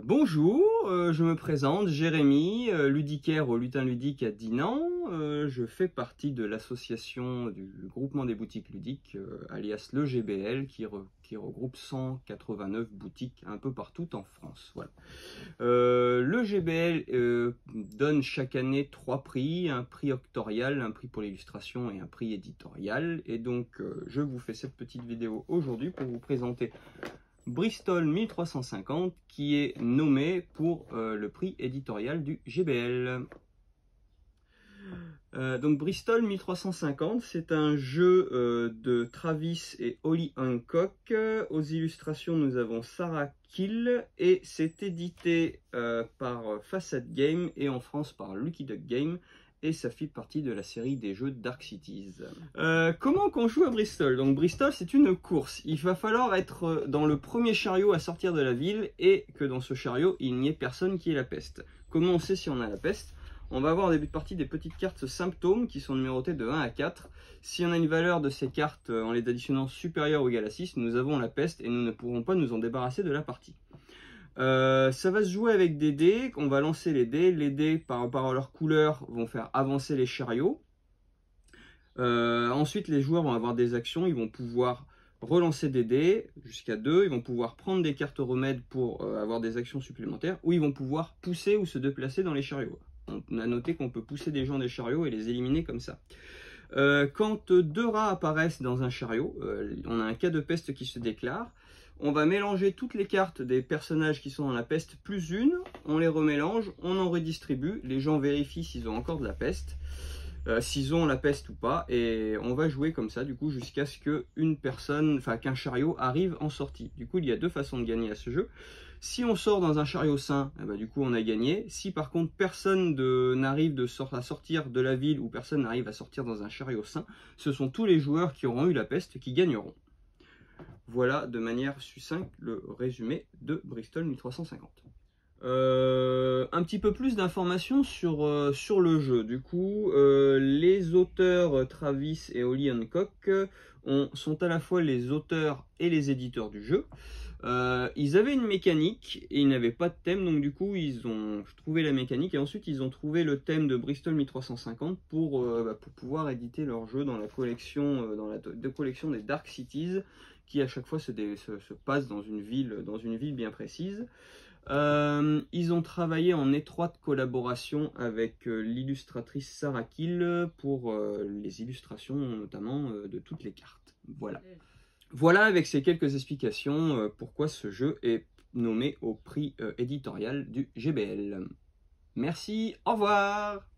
Bonjour, je me présente, Jérémy, ludicaire au Lutin Ludique à Dinan. Je fais partie de l'association du groupement des boutiques ludiques, alias le GBL, qui regroupe 189 boutiques un peu partout en France. Voilà. Le GBL donne chaque année 3 prix, un prix octorial, un prix pour l'illustration et un prix éditorial. Et donc, je vous fais cette petite vidéo aujourd'hui pour vous présenter Bristol 1350 qui est nommé pour le prix éditorial du GBL. Donc Bristol 1350, c'est un jeu de Travis et Holly Hancock. Aux illustrations, nous avons Sarah Kill et c'est édité par Facet Game et en France par Lucky Duck Game. Et ça fait partie de la série des jeux Dark Cities. Comment qu'on joue à Bristol? Donc Bristol, c'est une course. Il va falloir être dans le premier chariot à sortir de la ville et que dans ce chariot, il n'y ait personne qui ait la peste. Comment on sait si on a la peste? On va avoir en début de partie des petites cartes symptômes qui sont numérotées de 1 à 4. Si on a une valeur de ces cartes en les additionnant supérieure ou égale à 6, nous avons la peste et nous ne pourrons pas nous en débarrasser de la partie. Ça va se jouer avec des dés, on va lancer les dés. Les dés, par rapport à leur couleur, vont faire avancer les chariots. Ensuite, les joueurs vont avoir des actions, ils vont pouvoir relancer des dés jusqu'à 2, ils vont pouvoir prendre des cartes remèdes pour avoir des actions supplémentaires, ou ils vont pouvoir pousser ou se déplacer dans les chariots. On a noté qu'on peut pousser des gens des chariots et les éliminer comme ça. Quand 2 rats apparaissent dans un chariot, on a un cas de peste qui se déclare. On va mélanger toutes les cartes des personnages qui sont dans la peste plus une, on les remélange, on en redistribue, les gens vérifient s'ils ont encore de la peste, s'ils ont la peste ou pas, et on va jouer comme ça du coup jusqu'à ce qu'un chariot arrive en sortie. Du coup il y a 2 façons de gagner à ce jeu. Si on sort dans un chariot sain, du coup on a gagné. Si par contre personne n'arrive à sortir de la ville ou personne n'arrive à sortir dans un chariot sain, ce sont tous les joueurs qui auront eu la peste qui gagneront. Voilà de manière succincte le résumé de Bristol 1350. Un petit peu plus d'informations sur le jeu. Du coup, les auteurs Travis et Holly Hancock sont à la fois les auteurs et les éditeurs du jeu. Ils avaient une mécanique et ils n'avaient pas de thème, donc du coup ils ont trouvé la mécanique et ensuite ils ont trouvé le thème de Bristol 1350 pour pouvoir éditer leur jeu dans la collection, collection des Dark Cities, qui à chaque fois se passe dans une ville bien précise. Ils ont travaillé en étroite collaboration avec l'illustratrice Sarah Kill pour les illustrations notamment de toutes les cartes. Voilà. Voilà avec ces quelques explications pourquoi ce jeu est nommé au prix éditorial du GBL. Merci, au revoir!